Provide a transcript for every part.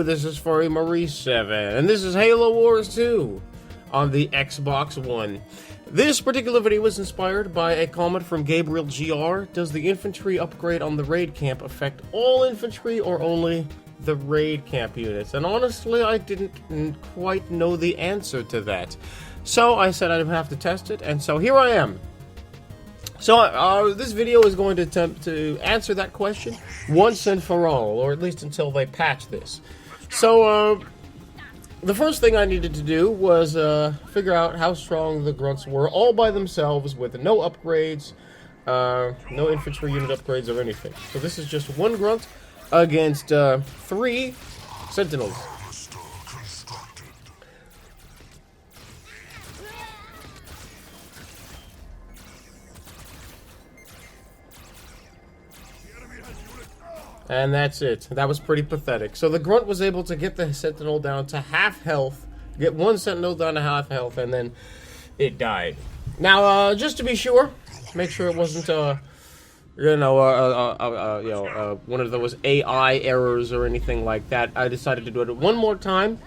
this is Furry Marie 7, and this is Halo Wars 2 on the Xbox One. This particular video was inspired by a comment from Gabriel GR. Does the infantry upgrade on the raid camp affect all infantry or only the raid camp units? And honestly, I didn't quite know the answer to that. So I said I'd have to test it, and so here I am. So this video is going to attempt to answer that question once and for all, or at least until they patch this. So the first thing I needed to do was figure out how strong the grunts were all by themselves with no upgrades, no infantry unit upgrades or anything. So this is just one grunt against 3 sentinels. And that's it. That was pretty pathetic. So the grunt was able to get the sentinel down to half health, get one sentinel down to half health, and then it died. Now, just to be sure, make sure it wasn't, one of those AI errors or anything like that. I decided to do it one more time.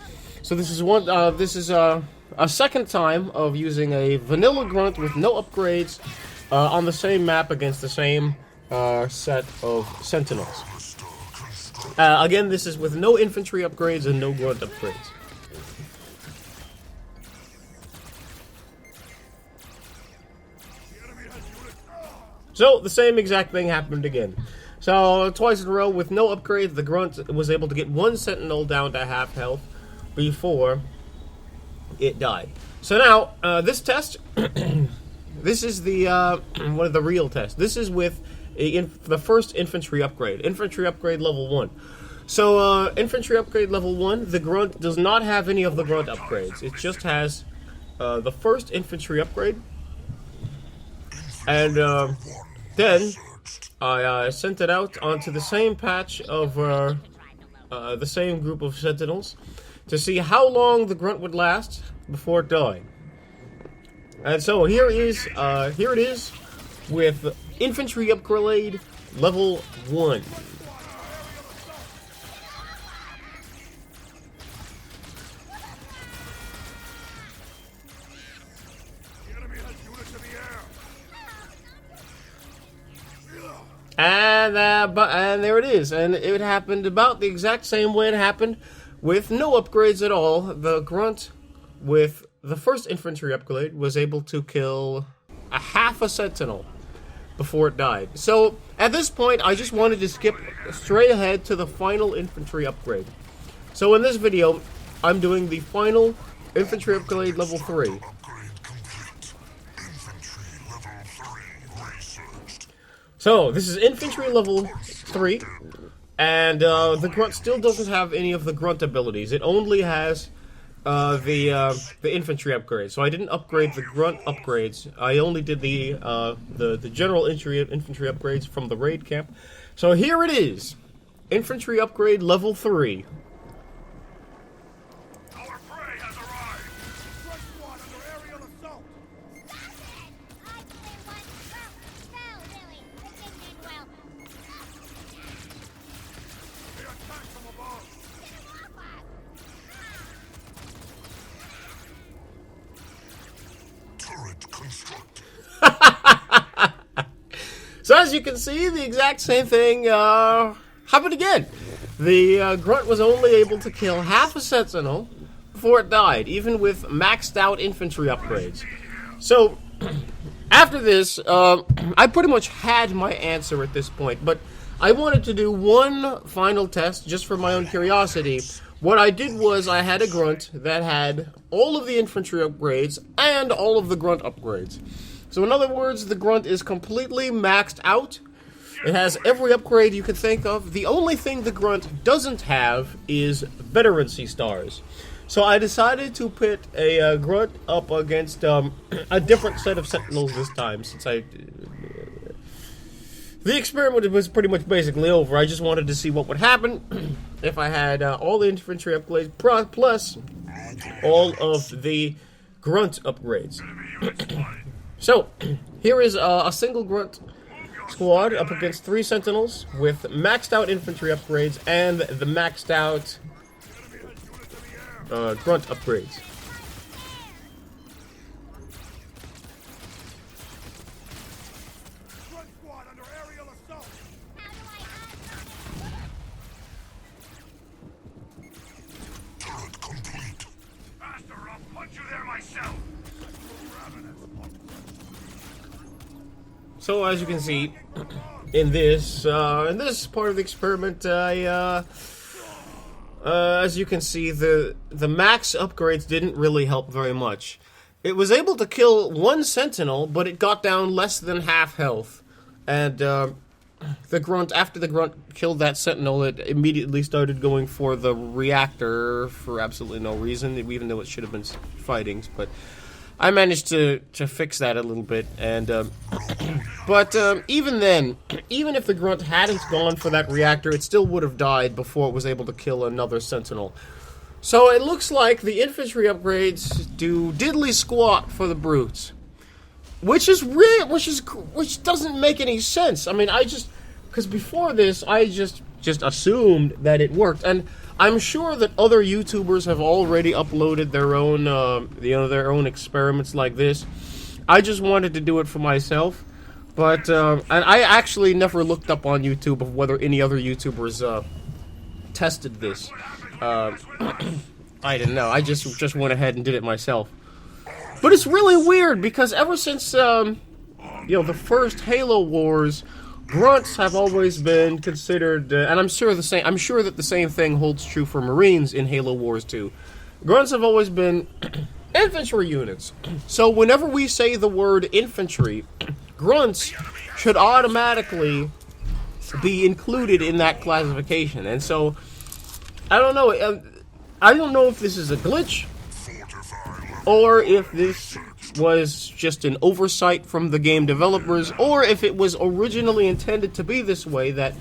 So this is a second time of using a vanilla grunt with no upgrades on the same map against the same set of sentinels. Again, this is with no infantry upgrades and no grunt upgrades. So, the same exact thing happened again. So, twice in a row with no upgrades, the grunt was able to get one sentinel down to half health before it died. So now, this test, this is the, one of the real tests. This is with the first infantry upgrade. Infantry upgrade level 1. So, infantry upgrade level 1, the grunt does not have any of the grunt upgrades. It just has the first infantry upgrade. And then I sent it out onto the same patch of the same group of sentinels to see how long the grunt would last before dying. And so here it is with infantry upgrade level 1. And there it is. And it happened about the exact same way it happened with no upgrades at all. The grunt with the first infantry upgrade was able to kill a half a sentinel before it died. So, at this point, I just wanted to skip straight ahead to the final infantry upgrade. So in this video, I'm doing the final infantry upgrade level 3. So, this is infantry level 3, and the grunt still doesn't have any of the grunt abilities. It only has the infantry upgrades. So I didn't upgrade the grunt upgrades. I only did the general infantry upgrades from the raid camp. So here it is, infantry upgrade level 3. Our prey has arrived. First squad under aerial assault. They attack from above. So as you can see, the exact same thing happened again. The grunt was only able to kill half a sentinel before it died, even with maxed out infantry upgrades. So after this, I pretty much had my answer at this point, but I wanted to do one final test just for my own curiosity. What I did was I had a grunt that had all of the infantry upgrades and all of the grunt upgrades. So in other words, the grunt is completely maxed out. It has every upgrade you could think of. The only thing the grunt doesn't have is veterancy stars. So I decided to put a grunt up against a different set of sentinels this time, since the experiment was pretty much basically over. I just wanted to see what would happen if I had all the infantry upgrades plus all of the grunt upgrades. So, here is a single grunt squad up against 3 sentinels with maxed out infantry upgrades and the maxed out grunt upgrades. Grunt squad under aerial assault. Turret complete. Faster, I'll punch you there myself. So as you can see, in this part of the experiment, as you can see, the max upgrades didn't really help very much. It was able to kill one sentinel, but it got down less than half health. And the grunt, after the grunt killed that sentinel, it immediately started going for the reactor for absolutely no reason, even though it should have been fighting. But I managed to fix that a little bit, and but even then, even if the grunt hadn't gone for that reactor, it still would have died before it was able to kill another sentinel. So it looks like the infantry upgrades do diddly squat for the brutes, which doesn't make any sense. I mean, because before this, I just assumed that it worked, and I'm sure that other YouTubers have already uploaded their own, their own experiments like this. I just wanted to do it for myself, but and I actually never looked up on YouTube of whether any other YouTubers tested this. I didn't know. I just went ahead and did it myself. But it's really weird because ever since the first Halo Wars, grunts have always been considered, and I'm sure that the same thing holds true for Marines in Halo Wars 2. Grunts have always been infantry units. So whenever we say the word infantry, grunts should automatically be included in that classification. And so I don't know. I don't know if this is a glitch or if this was just an oversight from the game developers, or if it was originally intended to be this way, that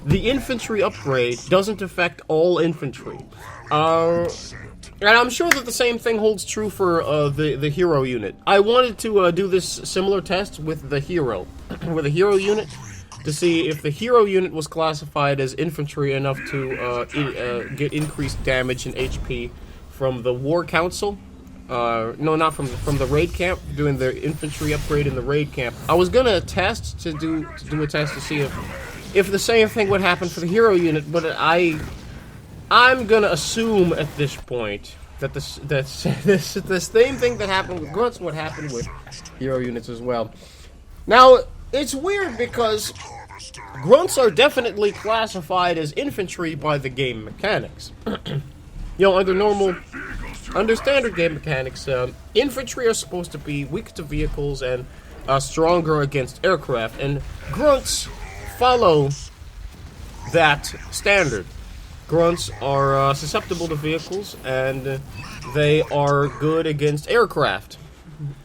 the infantry upgrade doesn't affect all infantry. And I'm sure that the same thing holds true for the hero unit. I wanted to do this similar test with the hero, unit, to see if the hero unit was classified as infantry enough to get increased damage and HP from the War Council. No, not from the raid camp. Doing the infantry upgrade in the raid camp. I was gonna test to do a test to see if the same thing would happen for the hero unit, but I'm gonna assume at this point that the same thing that happened with grunts would happen with hero units as well. Now it's weird because grunts are definitely classified as infantry by the game mechanics. Under standard game mechanics, infantry are supposed to be weak to vehicles and stronger against aircraft, and grunts follow that standard. Grunts are susceptible to vehicles, and they are good against aircraft.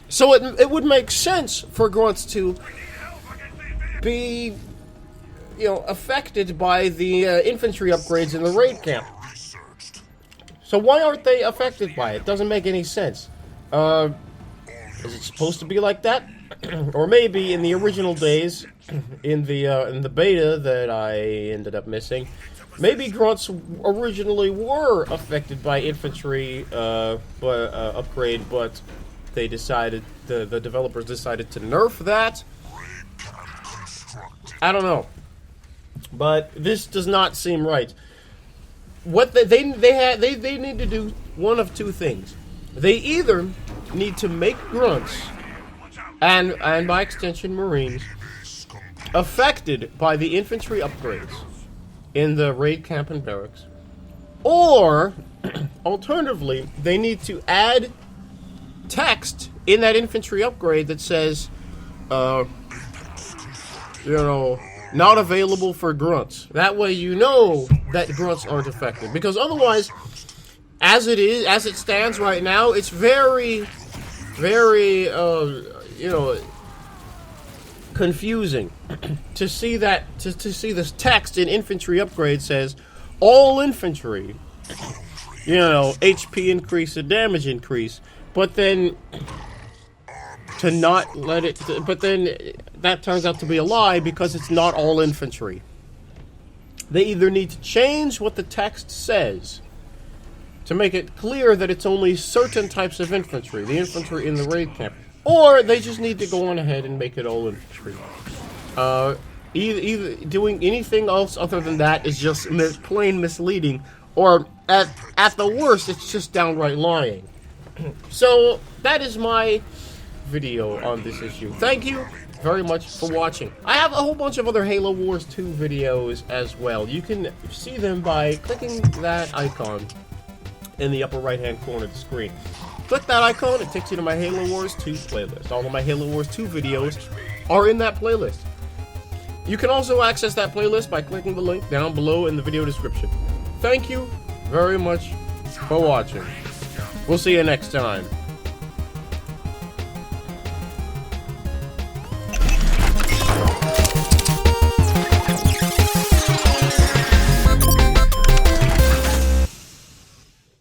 So it would make sense for grunts to be, affected by the infantry upgrades in the raid camp. So why aren't they affected by it? Doesn't make any sense. Is it supposed to be like that? Or maybe in the original days, in the beta that I ended up missing, maybe grunts originally were affected by infantry upgrade, but they decided the developers decided to nerf that. I don't know, but this does not seem right. What they need to do one of two things. They either need to make grunts and by extension Marines affected by the infantry upgrades in the raid camp and barracks, or alternatively they need to add text in that infantry upgrade that says not available for grunts. That way you know that grunts aren't affected. Because otherwise, as it stands right now, it's very, very, confusing to see this text in infantry upgrade says all infantry, HP increase and damage increase, but then to not let it, but then that turns out to be a lie because it's not all infantry. They either need to change what the text says to make it clear that it's only certain types of infantry, the infantry in the raid camp. Or they just need to go on ahead and make it all infantry. Either doing anything else other than that is just plain misleading, or at the worst, it's just downright lying. So, that is my video on this issue. Thank you very much for watching. I have a whole bunch of other Halo Wars 2 videos as well. You can see them by clicking that icon in the upper right-hand corner of the screen. Click that icon, it takes you to my Halo Wars 2 playlist. All of my Halo Wars 2 videos are in that playlist. You can also access that playlist by clicking the link down below in the video description. Thank you very much for watching. We'll see you next time.